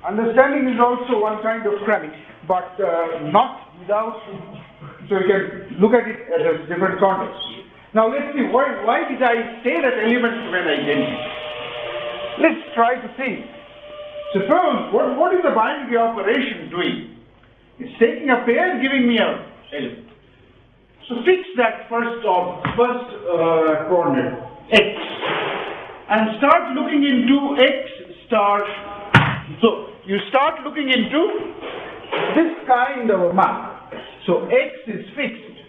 understanding is also one kind of cramming, but not without, so you can look at it as a different context. Now let's see, why did I say that elements have an identity? Let's try to see. Suppose, what is the binary operation doing? It's taking a pair, giving me a element. So fix that first coordinate, x, and start looking into x star. So you start looking into this kind of a map. So x is fixed.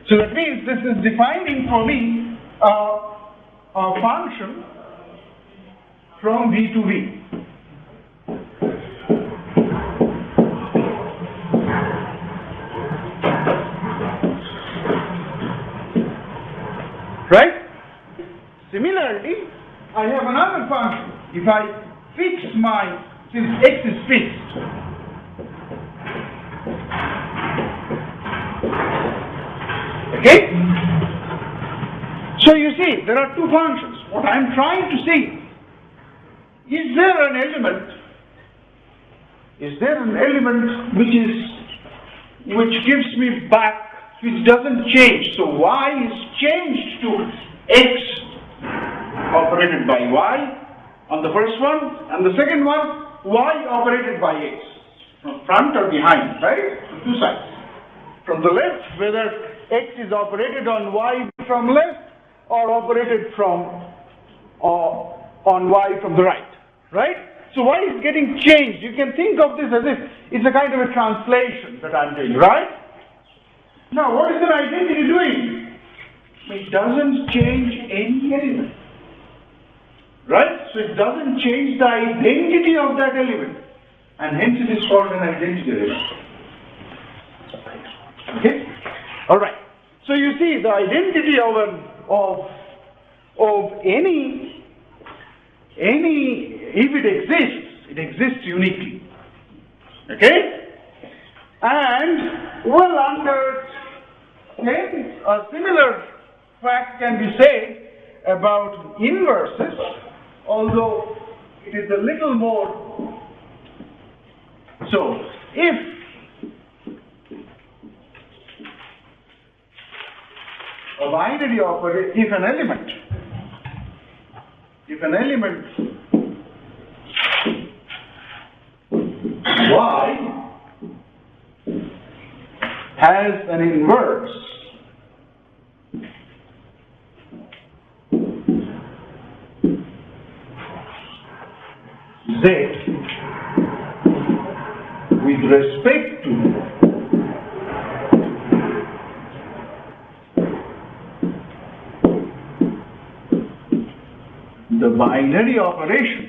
So that means this is defining for me a function from V to V. Right? Similarly, I have another function. If I fix since x is fixed, okay? So you see, there are two functions. What I am trying to see, is there an element which gives me back, which doesn't change? So y is changed to x operated by y on the first one, and the second one y operated by x, from front or behind, right? From two sides. From the left, whether x is operated on y from left or operated on y from the right, right? So y is getting changed. You can think of this as if it's a kind of a translation that I'm doing, right? Now, what is an identity doing? It doesn't change any element, right? So it doesn't change the identity of that element, and hence it is called an identity element. Okay? All right. So you see, the identity of any, if it exists uniquely. Okay? And, well, under a similar fact can be said about inverses, although it is a little more. So, if a binary operator, if an element y has an inverse z with respect to the binary operation,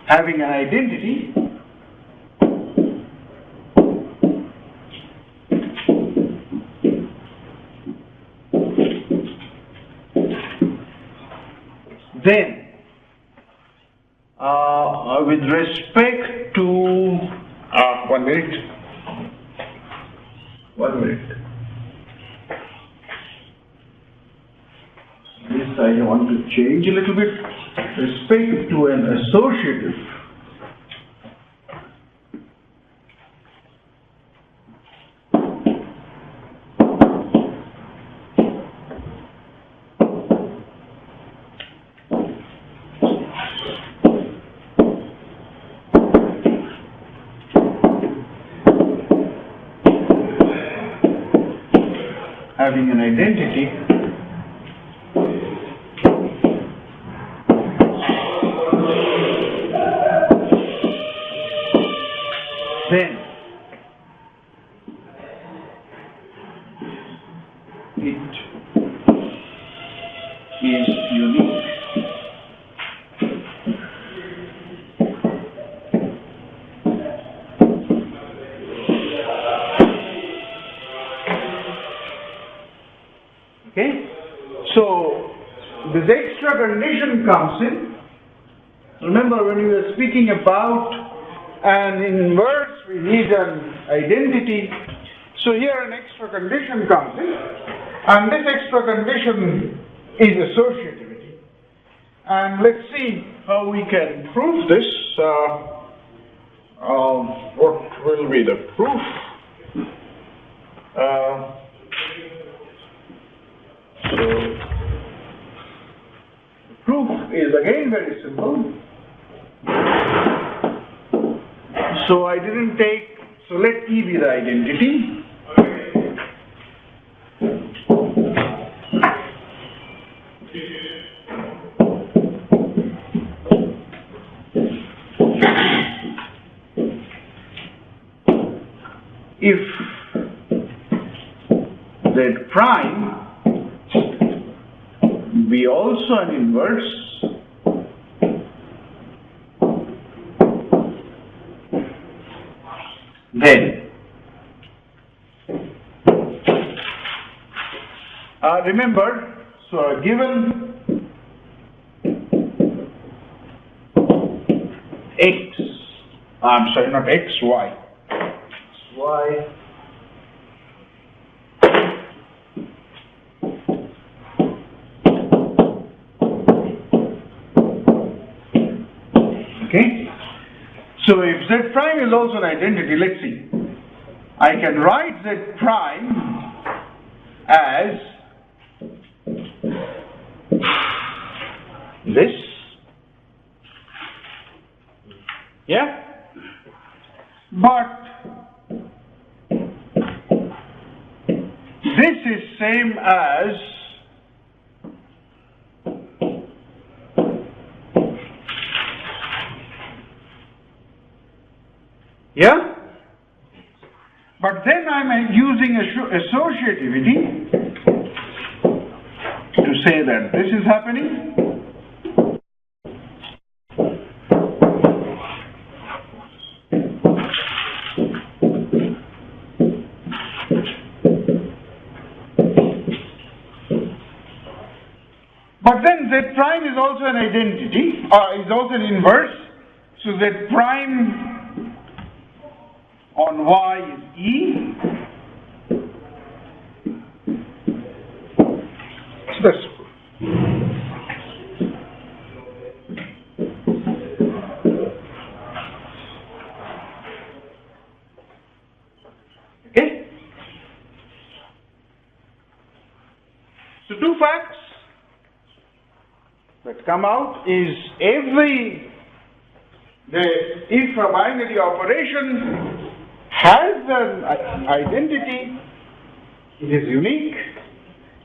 having an identity then with respect to 1 minute. This I want to change a little bit. Respect to an associative having an identity then it is unique. Okay, so this extra condition comes in Remember, when we were speaking about an inverse, we need an identity. So here an extra condition comes in, and this extra condition is associativity. And let's see how we can prove this. What will be the proof? So the proof is again very simple. So I didn't take, so let E be the identity. If Z prime be also an inverse, then remember, so a given x, I'm sorry, not x, y. Y okay. So if Z prime is also an identity, let's see. I can write Z prime as this. Yeah? But this is same as yeah? But then I'm using associativity to say that this is happening. But then Z prime is also an identity, is also an inverse. So Z prime on Y is E. So that's okay. So two facts that come out is if a binary operation has an identity, it is unique,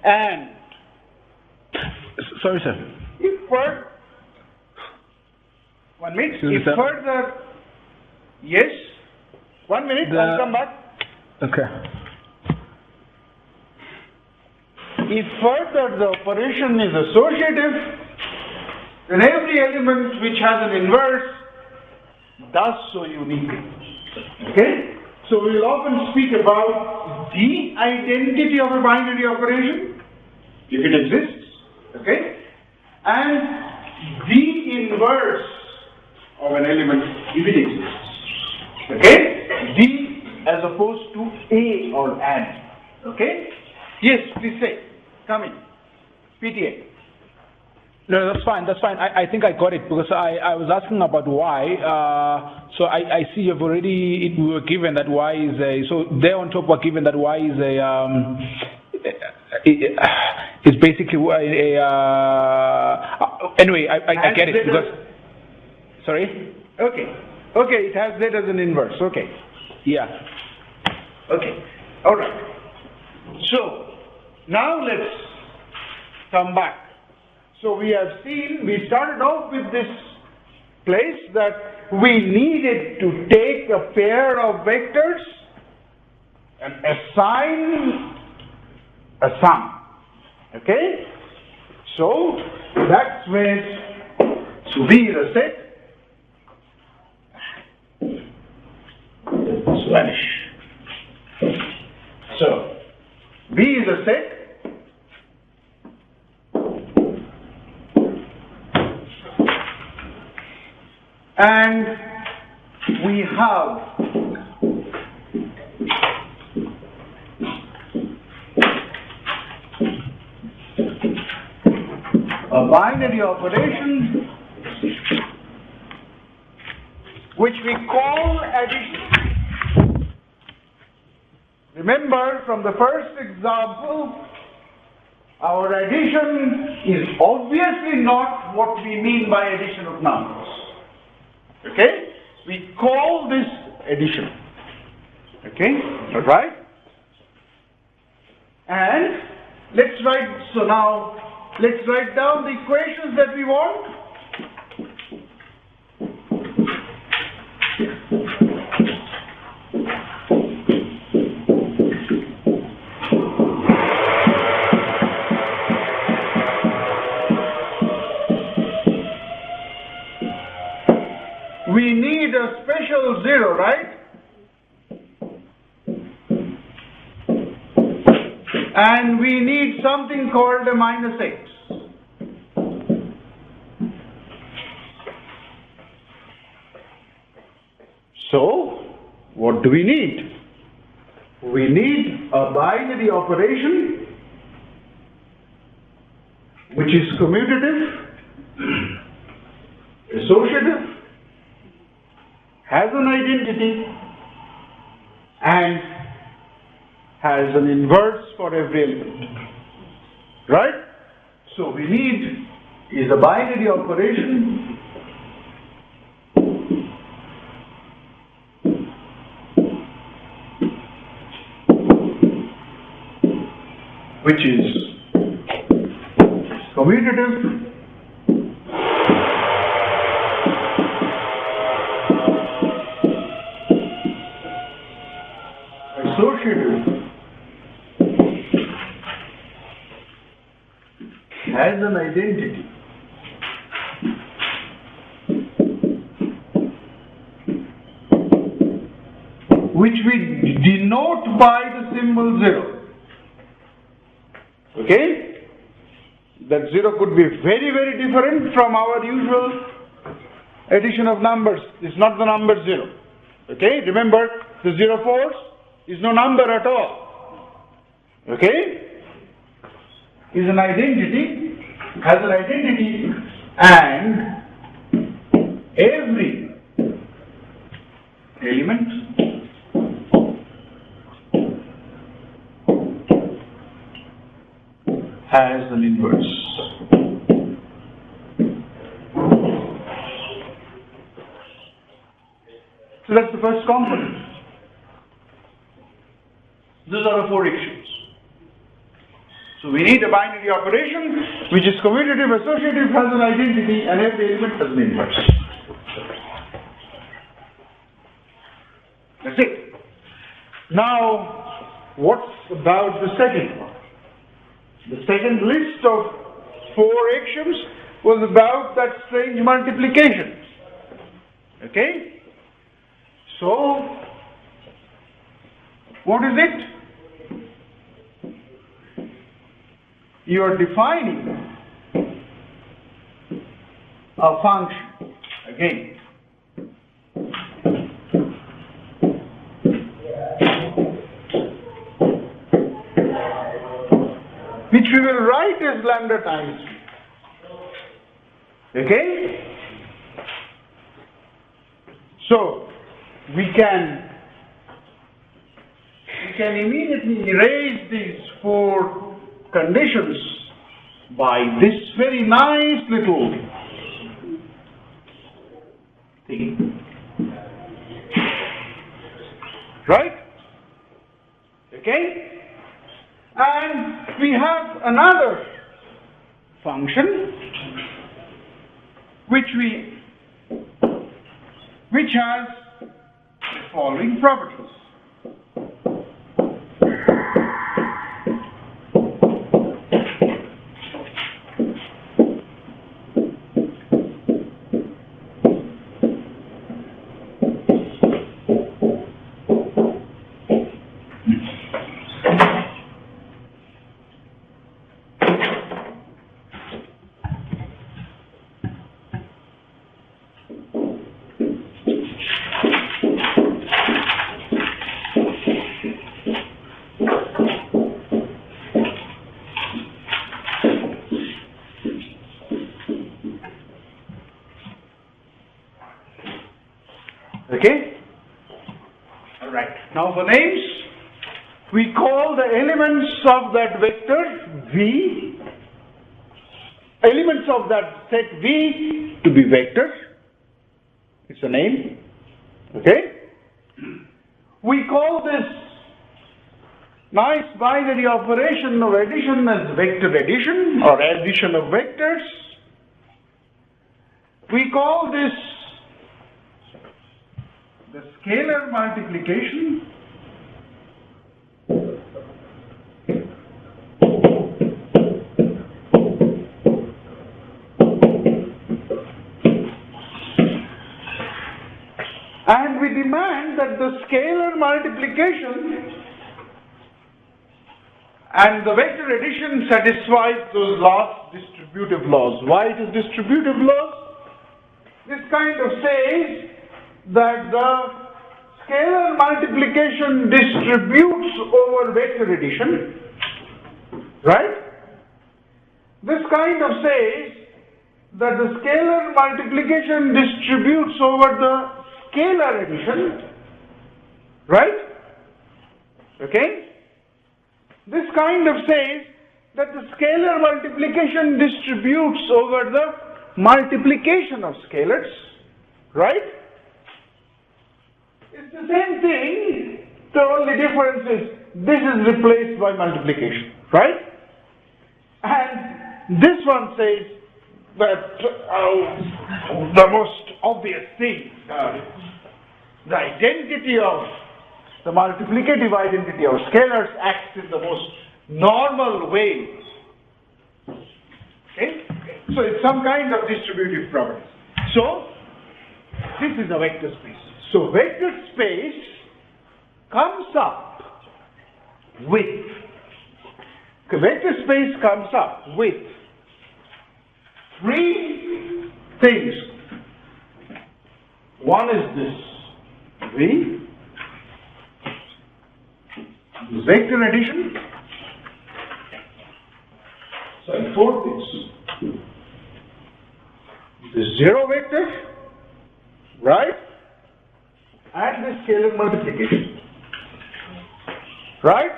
and sorry, sir. If further, 1 minute. If further, yes, 1 minute. I'll come back. Okay. If further the operation is associative, then every element which has an inverse does so uniquely. Okay? So we will often speak about the identity of a binary operation, if it exists, okay? And the inverse of an element, if it exists. Okay? The as opposed to A or and. Okay? Yes, please say. Come in. PTA. No, that's fine. That's fine. I think I got it because I was asking about Y. So I see you've already, we were given that Y is a, so there on top we're given that Y is a, it's basically a, anyway, I get it because, sorry? Okay. Okay, it has Z as an inverse. Okay. Yeah. Okay. All right. So, now let's come back. So we have seen, we started off with this place that we needed to take a pair of vectors and assign a sum. Okay? So that's where, so V is a set. Let's vanish. So V is a set. and we have a binary operation which we call addition. Remember from the first example, our addition is obviously not what we mean by addition of numbers. Okay? We call this addition. Okay? Alright? And let's write down the equations that we want. We need a special zero, right? And we need something called a minus x. So, what do we need? We need a binary operation which is commutative, associative, has an identity, and has an inverse for every element. Right? So we need is a binary operation which is commutative, associative, has an identity, which we denote by the symbol 0. Okay? That 0 could be very, very different from our usual addition of numbers. It's not the number 0. Okay? Remember, the 0 force is no number at all. Okay? Is an identity, has an identity, and every element has an inverse. So that's the first component. Those are the 4 actions. So we need a binary operation which is commutative, associative, has an identity, and every element has an inverse. That's it. Now, what's about the second one? The second list of 4 actions was about that strange multiplication. Okay? So, what is it? You are defining a function. Again. Which we will write as lambda times. Okay? So, we can immediately erase these 4 conditions by this very nice little thing. Right? Okay? And we have another function which has the following properties. Okay? Alright. Now for names, we call the elements of that vector V, elements of that set V to be vectors. It's a name. Okay? We call this nice binary operation of addition as vector addition or addition of vectors. We call this the scalar multiplication. And we demand that the scalar multiplication and the vector addition satisfies those laws, distributive laws. Why it is distributive laws? This kind of says that the scalar multiplication distributes over vector addition, right? This kind of says that the scalar multiplication distributes over the scalar addition, right? Okay? This kind of says that the scalar multiplication distributes over the multiplication of scalars, right? It's the same thing, the only difference is this is replaced by multiplication, right? And this one says that the most obvious thing, the identity of the multiplicative identity of scalars acts in the most normal way. Okay? So it's some kind of distributive property. So this is a vector space. So vector space comes up with three things. One is this V, vector addition. Sorry, four things. The zero vector, right? And the scalar multiplication, right?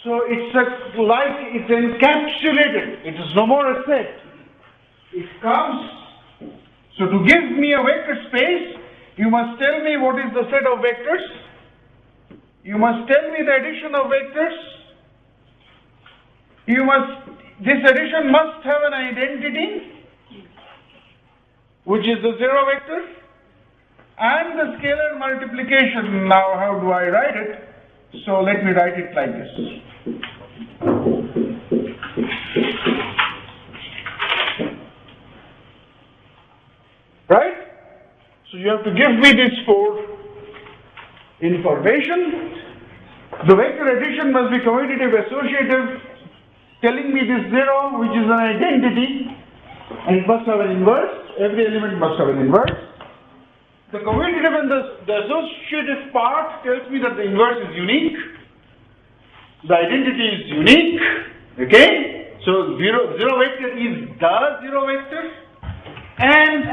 So it's like it's encapsulated. It is no more a set. It comes. So to give me a vector space, you must tell me what is the set of vectors. You must tell me the addition of vectors. This addition must have an identity, which is the zero vector, and the scalar multiplication. Now, how do I write it? So let me write it like this. Right? So you have to give me these four information. The vector addition must be commutative associative, telling me this zero, which is an identity, and it must have an inverse. Every element must have an inverse. The commutative and the associative part tells me that the inverse is unique. The identity is unique. Okay? So zero vector is the zero vector, and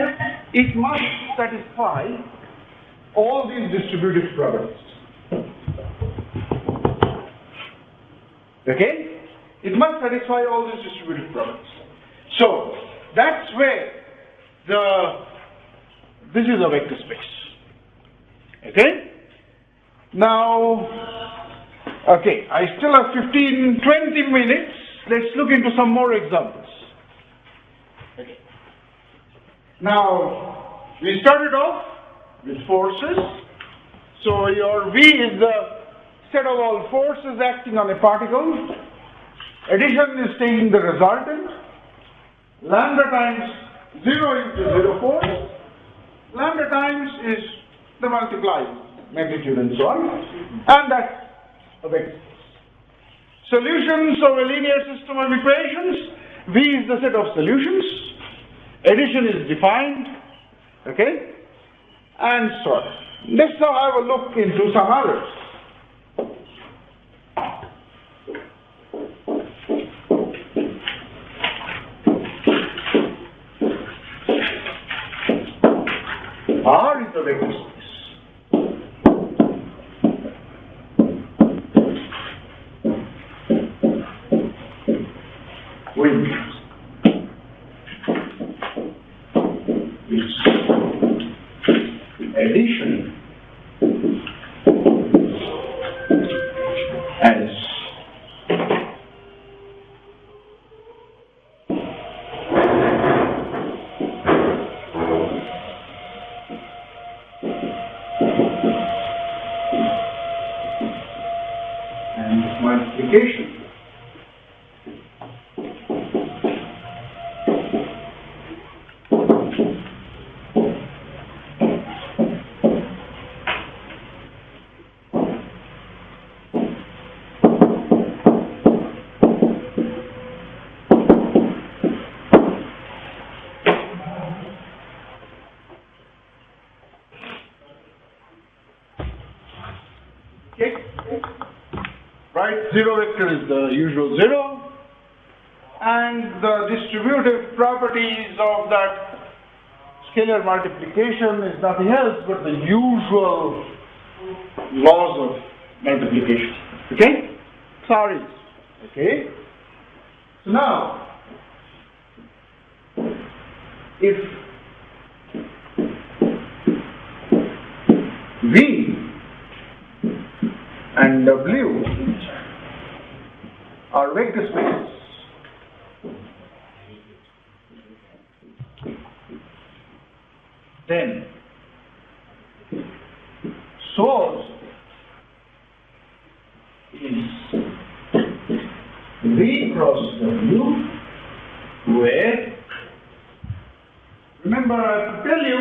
it must satisfy all these distributive properties. Okay? It must satisfy all these distributive properties. So that's where this is a vector space. Okay? Now, okay, I still have 15-20 minutes. Let's look into some more examples. Okay. Now, we started off with forces. So your V is the set of all forces acting on a particle. Addition is taking the resultant. Lambda times 0 into 0 force. Lambda times is the multiplied magnitude and so on. And that's a vector. Solutions of a linear system of equations. V is the set of solutions. Addition is defined. Okay? And so on. Let's now have a look into some others. vector space. With its addition as and multiplication. Okay. Right, zero vector is the usual zero, and the distributive properties of that scalar multiplication is nothing else but the usual laws of multiplication. Okay? Sorry. Okay? So now, if V and W are vector spaces, then source is V cross W, where, remember I have to tell you,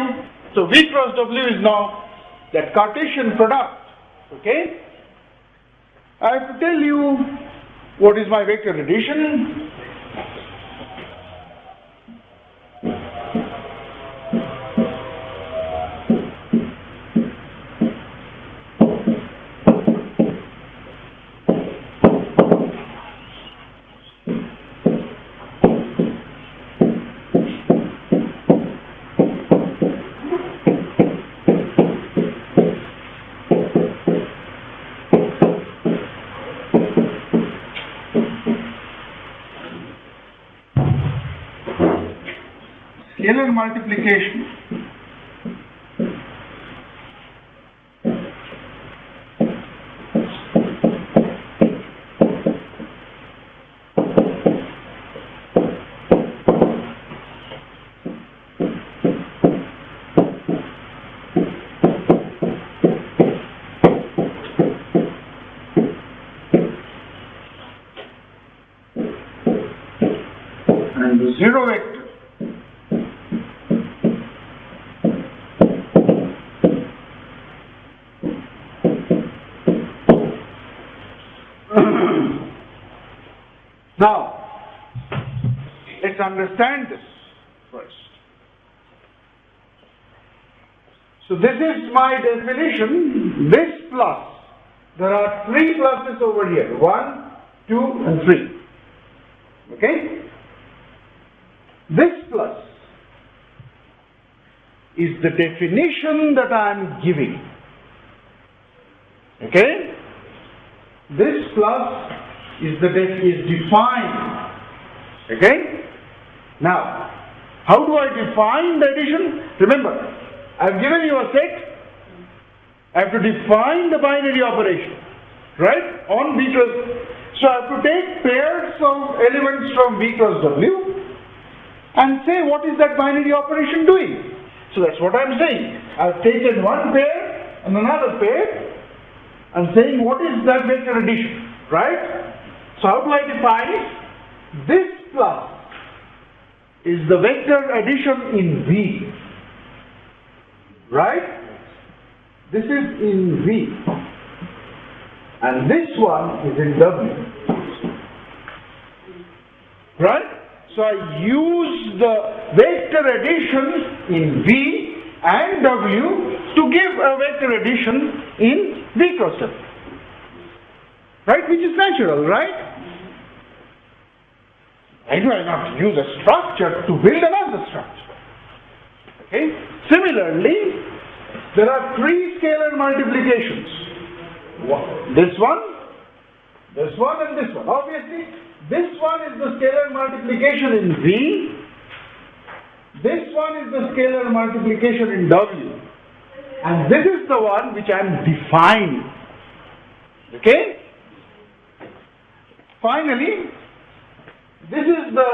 so V cross W is now that Cartesian product, okay? I have to tell you what is my vector addition. Scalar multiplication and the zero vector now, let's understand this first. So this is my definition, this plus. There are three pluses over here, 1, 2 and 3. Okay? This plus is the definition that I am giving. Okay? This plus is defined. Okay? Now, how do I define the addition? Remember, I have given you a set. I have to define the binary operation. Right? On V cross. So I have to take pairs of elements from V cross W and say what is that binary operation doing. So that's what I am saying. I have taken one pair and another pair and saying what is that vector addition. Right? So how do I define it? This plus is the vector addition in V. Right? This is in V. And this one is in W. Right? So I use the vector addition in V and W to give a vector addition in V cross W. Right? Which is natural, right? Why do I not use a structure to build another structure? Okay? Similarly, there are three scalar multiplications. This one, and this one. Obviously, this one is the scalar multiplication in V. This one is the scalar multiplication in W. And this is the one which I am defining. Okay? Finally, this is the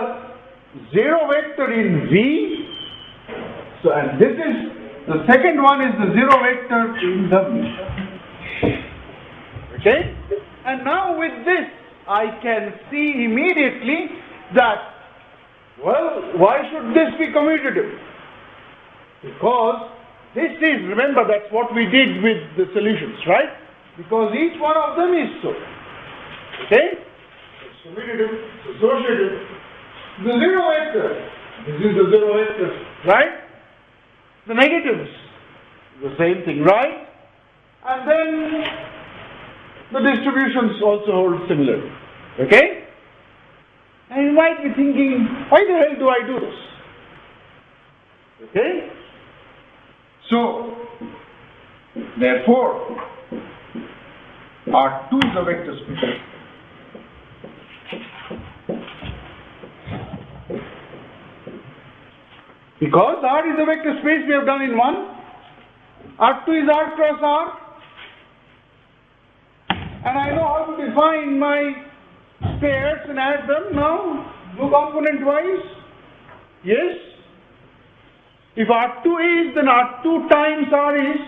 zero vector in V. So, and this is, the second one is the zero vector in W. Okay? And now with this, I can see immediately that, well, why should this be commutative? Because this is, remember, that's what we did with the solutions, right? Because each one of them is so. Okay? It's commutative, it's associative. The zero vector, this is the zero vector, right? The negatives, the same thing, right? And then the distributions also hold similarly. Okay? And you might be thinking, why the hell do I do this? Okay? So, therefore, R2 is a vector space. Because R is a vector space, we have done in one. R2 is R cross R. And I know how to define my pairs and add them now, do component wise. Yes? If R2 is, then R2 times R is,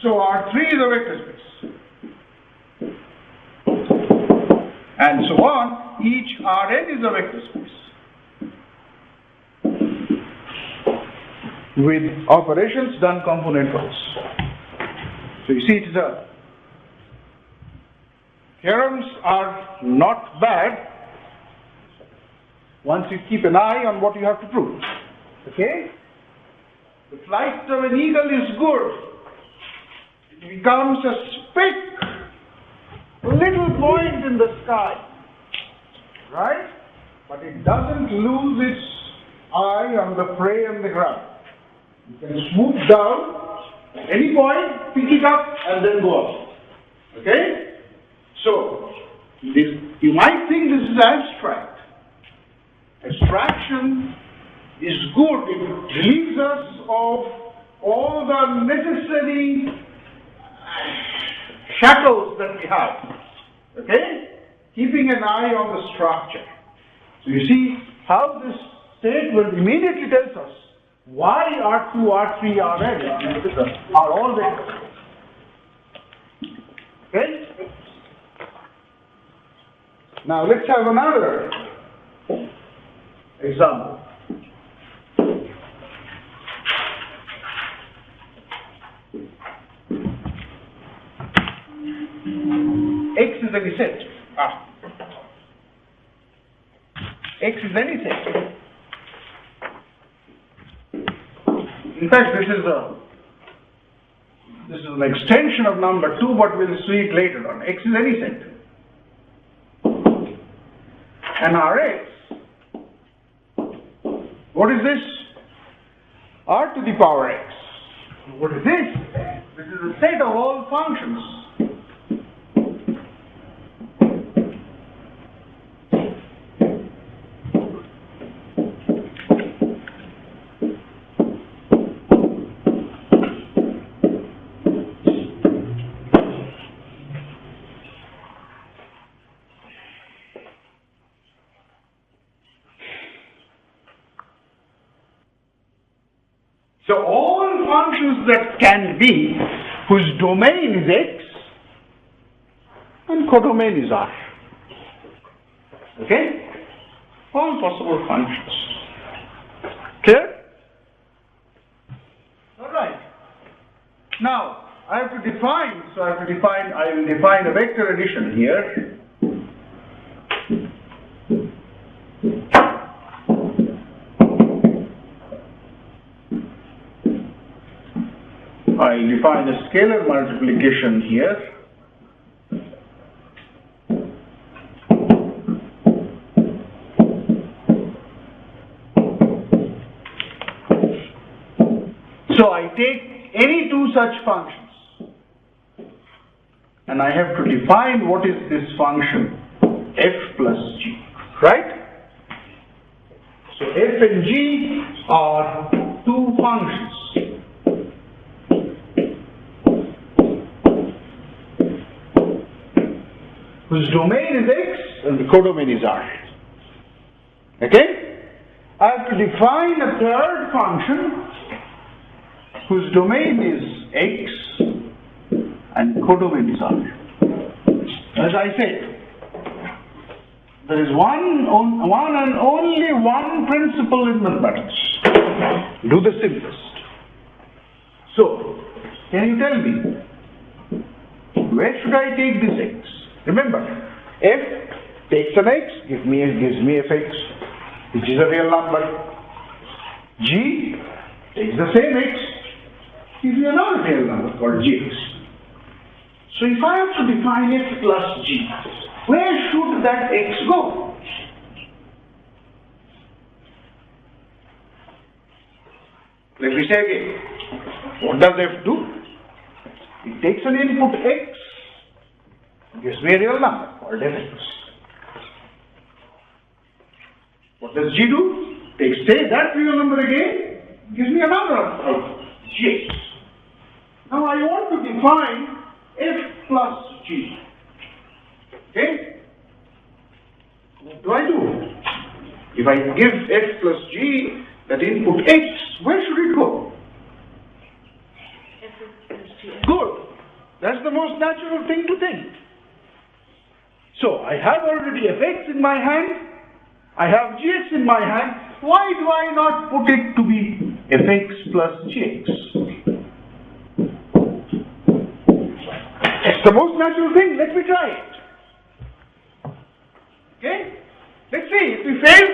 so R3 is a vector space. And so on, each Rn is a vector space. With operations done component wise. So you see, it is a theorems are not bad once you keep an eye on what you have to prove. Okay? The flight of an eagle is good. It becomes a speck, a little point in the sky. Right? But it doesn't lose its eye on the prey and the ground. You can swoop down at any point, pick it up, and then go up. Okay? So, this, you might think this is abstract. Abstraction is good. It relieves us of all the necessary shackles that we have. Okay? Keeping an eye on the structure. So you see how this statement immediately tells us why R2, R3, Rn are all vectors. Okay? Now let's have another example. X is any set. X is any set. In fact, this is an extension of number 2, but we'll see it later on. X is any set. And Rx, what is this? R to the power x. What is this? This is a set of all functions. So all functions that can be, whose domain is x, and codomain is R. Okay? All possible functions. Clear? Alright. Now, I have to define, I will define a vector addition here. I define a scalar multiplication here. So I take any two such functions, and I have to define what is this function f plus g, right? So f and g are two functions. Whose domain is x and the codomain is r. Okay? I have to define a third function whose domain is x and codomain is r. As I said, there is one and only one principle in mathematics. Do the simplest. So, can you tell me, where should I take this x? Remember, f takes an x, gives me fx, which is a real number. G takes the same x, gives me another real number called gx. So if I have to define f plus g, where should that x go? Let me say again, what does f do? It takes an input x, gives me a real number called fx. What does g do? Takes that real number again, gives me another output, gx. Now I want to define f plus g. Okay? What do I do? If I give f plus g that input x, where should it go? Good. That's the most natural thing to think. So I have already fx in my hand, I have gx in my hand. Why do I not put it to be fx plus gx? It's the most natural thing. Let me try it. Okay? Let's see. If we fail,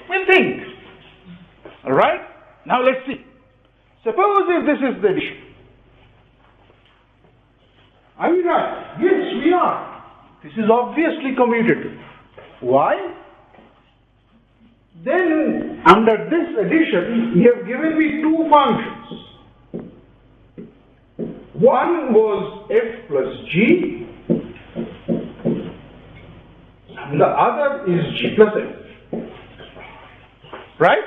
we'll think. Alright? Now let's see. Suppose if this is the addition. Are we right? Yes, we are. This is obviously commutative. Why? Then, under this addition, you have given me two functions. One was f plus g, and the other is g plus f. Right?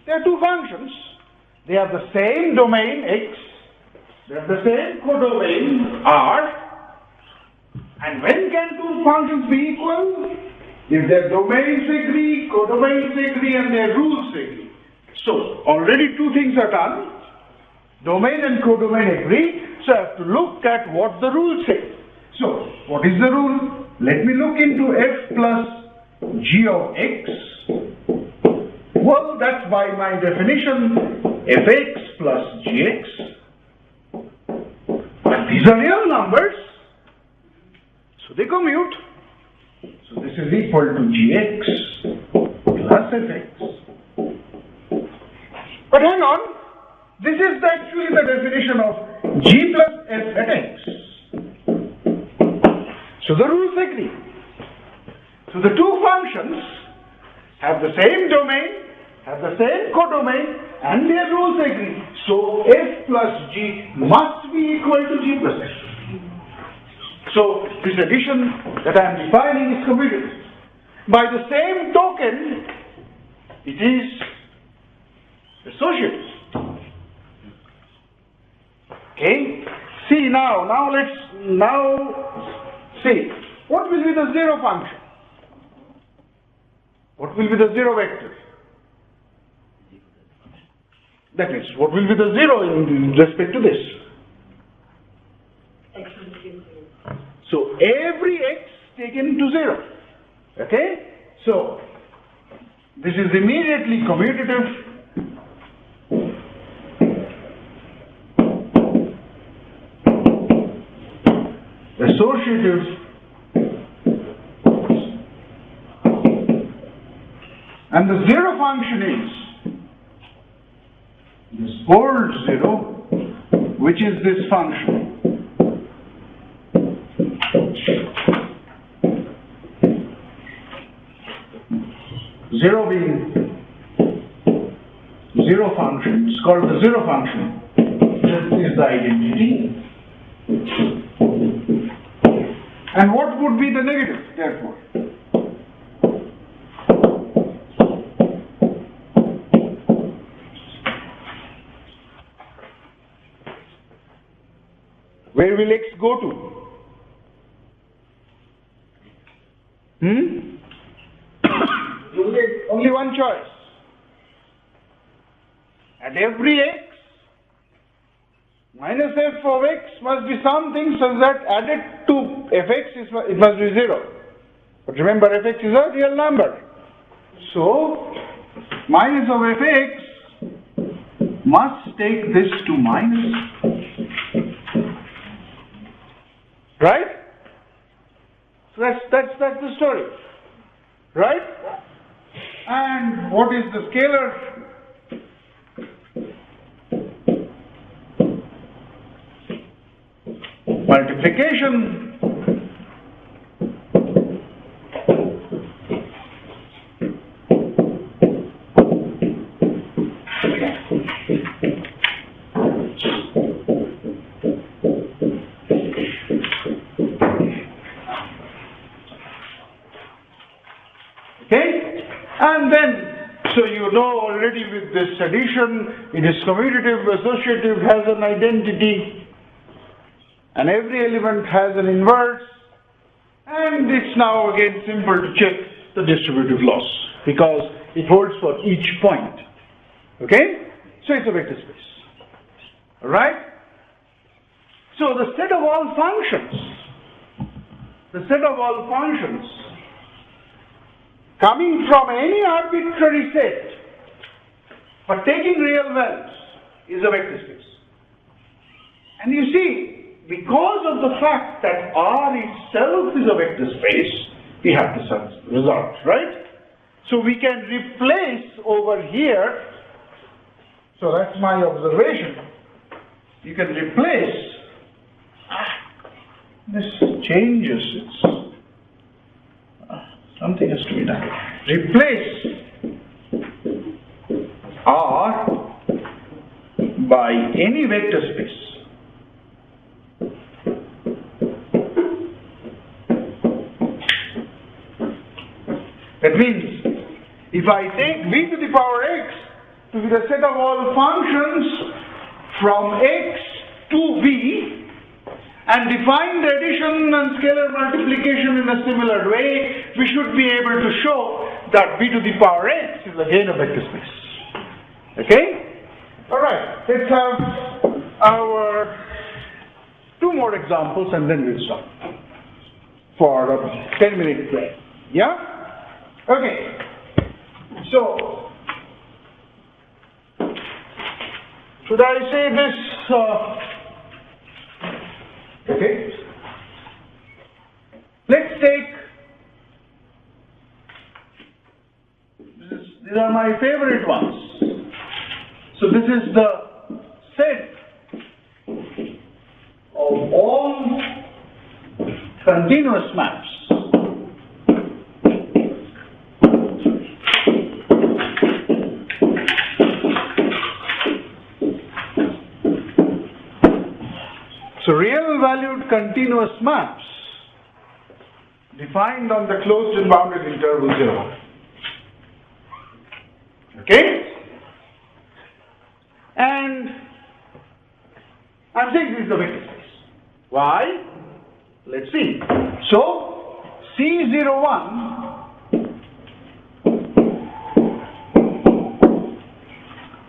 There are two functions. They have the same domain x, they have the same codomain r, and when can two functions be equal? If their domains agree, codomains agree, and their rules agree. So, already two things are done. Domain and codomain agree, so I have to look at what the rule says. So, what is the rule? Let me look into f plus g of x. Well, that's by my definition, fx plus gx. And these are real numbers, so they commute. So this is equal to gx plus fx. But hang on, this is actually the definition of g plus f at x. So the rules agree. So the two functions have the same domain, have the same codomain, and their rules agree. So f plus g must be equal to g plus f. So this addition that I am defining is commutative. By the same token, it is associative. Okay? See now let's see. What will be the zero function? What will be the zero vector? That is, what will be the zero in respect to this? So every x taken to 0. Okay? So this is immediately commutative. Associative. And the zero function is this old zero, which is this function. Zero being zero function, it's called the zero function. is the identity. And what would be the negative, therefore? Where will x go to? Only one choice. At every x, minus f of x must be something such that added to fx it must be 0. But remember, fx is a real number. So, minus of fx must take this to minus. Right? So that's the story. Right? And what is the scalar? Multiplication. And then, so you know already with this addition, it is commutative, associative, has an identity, and every element has an inverse, and it's now again simple to check the distributive laws, because it holds for each point. Okay? So it's a vector space. Alright? So the set of all functions, coming from any arbitrary set, but taking real values, is a vector space. And you see, because of the fact that R itself is a vector space, we have this result, right? So we can replace over here, so that's my observation, you can replace, this changes, something has to be done. Replace R by any vector space. That means, if I take v to the power x to be the set of all functions from x to v, and define the addition and scalar multiplication in a similar way, we should be able to show that v to the power x is again a vector space. Okay? Alright, let's have our two more examples and then we'll stop for a 10-minute break. Yeah? Okay. So, should I say this? Okay. Let's take, these are my favorite ones. So this is the set of all continuous maps. So real valued continuous maps defined on the closed and bounded interval 0. Okay? And I'm saying this is a vector space. Why? Let's see. So C01,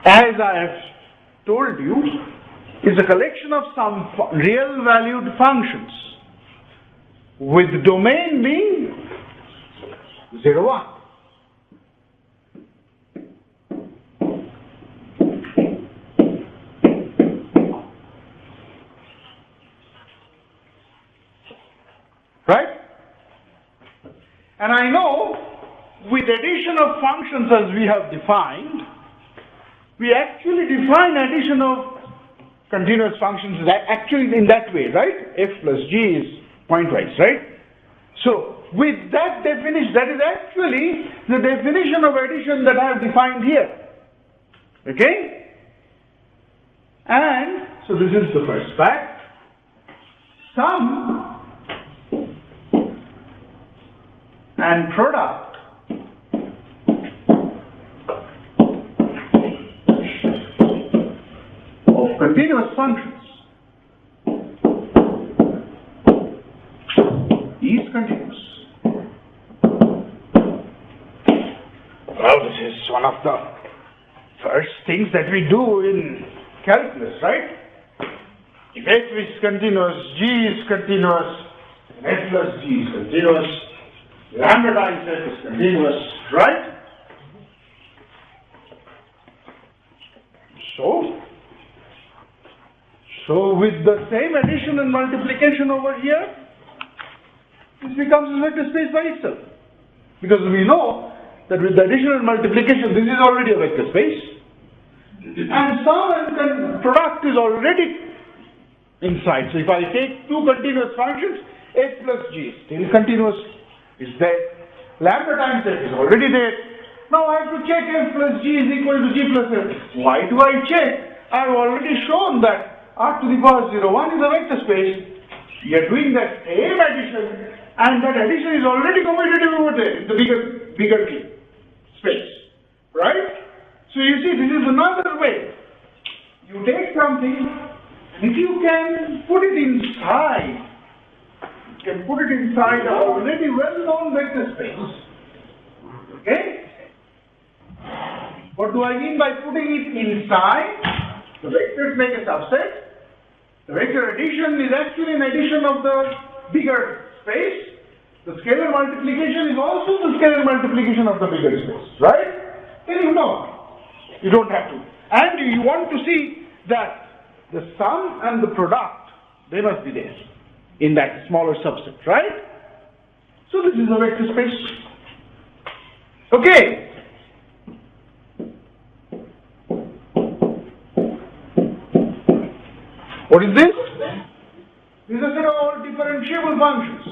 as I have told you, is a collection of some real valued functions with domain being 0, 1. Right? And I know with addition of functions as we have defined, we actually define addition of continuous functions actually in that way, right? F plus g is pointwise, right? So with that definition, that is actually the definition of addition that I have defined here. Okay? And So this is the first fact. Sum and product of continuous functions is continuous. Well, this is one of the first things that we do in calculus, right? If x is continuous, g is continuous, f plus g is continuous, lambda times f is continuous, right? So with the same addition and multiplication over here, this becomes a vector space by itself. Because we know that with the addition and multiplication, this is already a vector space. And sum and product is already inside. So if I take two continuous functions, f plus g is still continuous, is there. Lambda times f is already there. Now I have to check f plus g is equal to g plus f. Why do I check? I have already shown that r to the power 0, 1 is a vector space. We are doing that same addition, and that addition is already commutative over there in the bigger space. Right? So you see, this is another way. You take something, if you can put it inside, a already well-known vector space. Okay? What do I mean by putting it inside? The vectors make a subset. The vector addition is actually an addition of the bigger space. The scalar multiplication is also the scalar multiplication of the bigger space. Right? Then you know. You don't have to. And you want to see that the sum and the product, they must be there in that smaller subset, right? So this is a vector space. Okay. What is this? This is a set of all differentiable functions.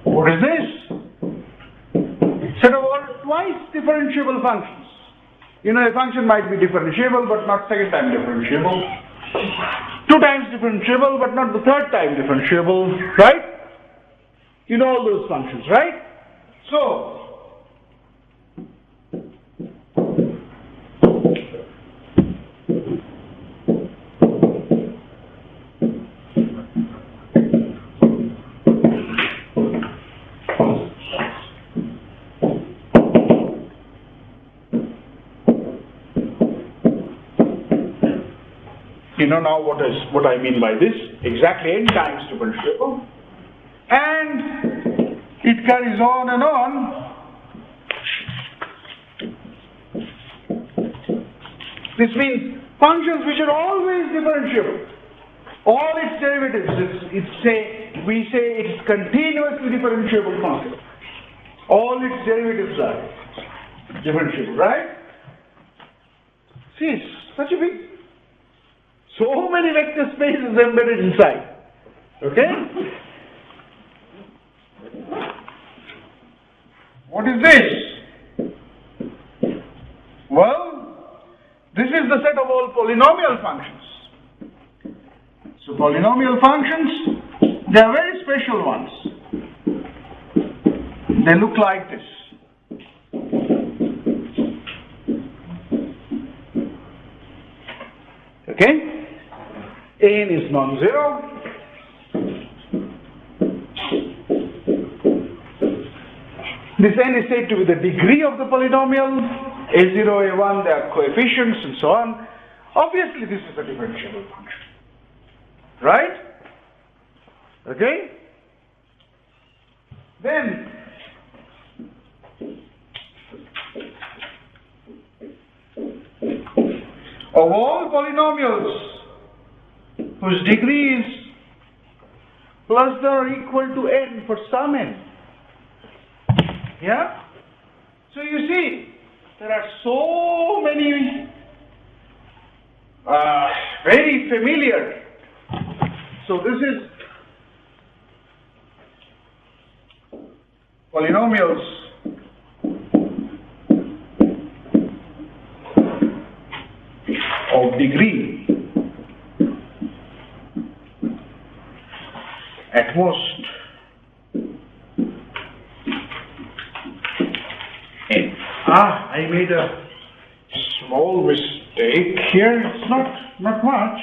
What is this? Set of all twice differentiable functions. You know, a function might be differentiable but not second time differentiable. 2 times differentiable but not the third time differentiable, right? You know all those functions, right? So, you know now what I mean by this? Exactly n times differentiable. And it carries on and on. This means functions which are always differentiable. All its derivatives, we say it is continuously differentiable function. All its derivatives are differentiable, right? See, it's such a big, so many vector spaces embedded inside. Okay? What is this? Well, this is the set of all polynomial functions. So polynomial functions, they are very special ones. They look like this. Okay? N is non-zero. This n is said to be the degree of the polynomial. A0, A1, they are coefficients and so on. Obviously, this is a differentiable function. Right? Okay? Then, of all polynomials whose degree is plus or equal to n for some n. Yeah? So you see, there are so many very familiar. So this is polynomials of degree at most n. I made a small mistake here. It's not much.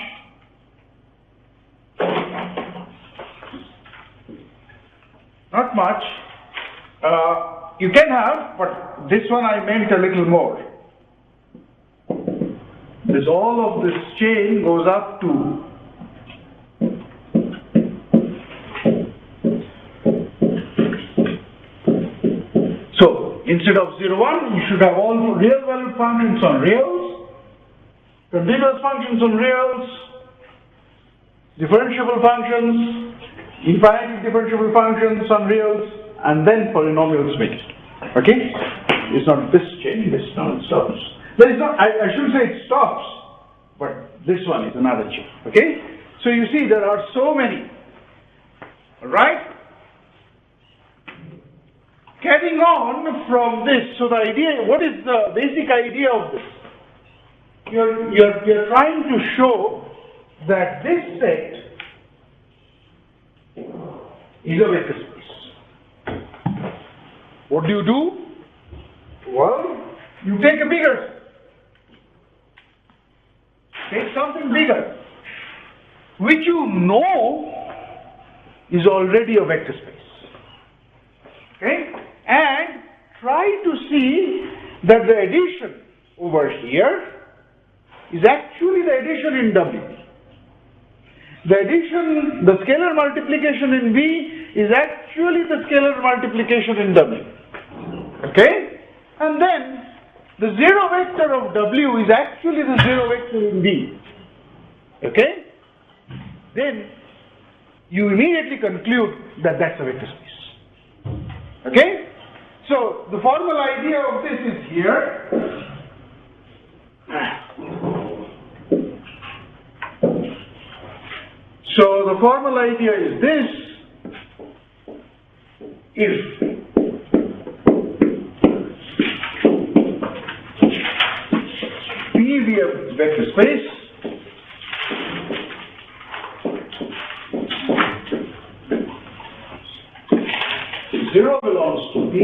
Not much. You can have, but this one I meant a little more. This all of this chain goes up to instead of 0, 1, you should have all real valued functions on reals, continuous functions on reals, differentiable functions, infinitely differentiable functions on reals, and then polynomials mixed. Okay? It's not this chain, this now stops. There is not, I shouldn't say it stops, but this one is another chain. Okay? So you see there are so many. Alright? Getting on from this, so the idea, what is the basic idea of this? You're trying to show that this set is a vector space. What do you do? Well, you take a bigger set. Take something bigger, which you know is already a vector space. Okay? And try to see that the addition over here is actually the addition in W. The addition, the scalar multiplication in V is actually the scalar multiplication in W. Okay? And then the zero vector of W is actually the zero vector in V. Okay? Then you immediately conclude that that's a vector space. Okay? So the formal idea of this is here. So the formal idea is this. If P be a vector space, zero belongs to P.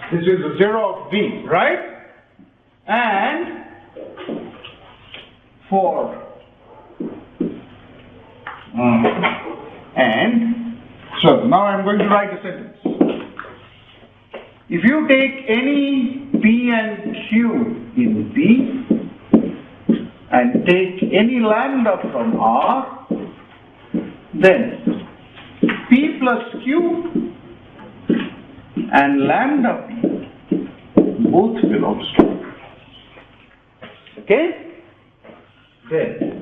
This is the zero of V, right? And for and so now I'm going to write a sentence. If you take any P and Q in P and take any lambda from R, then P plus Q and lambda P both belongs to R. Okay? Then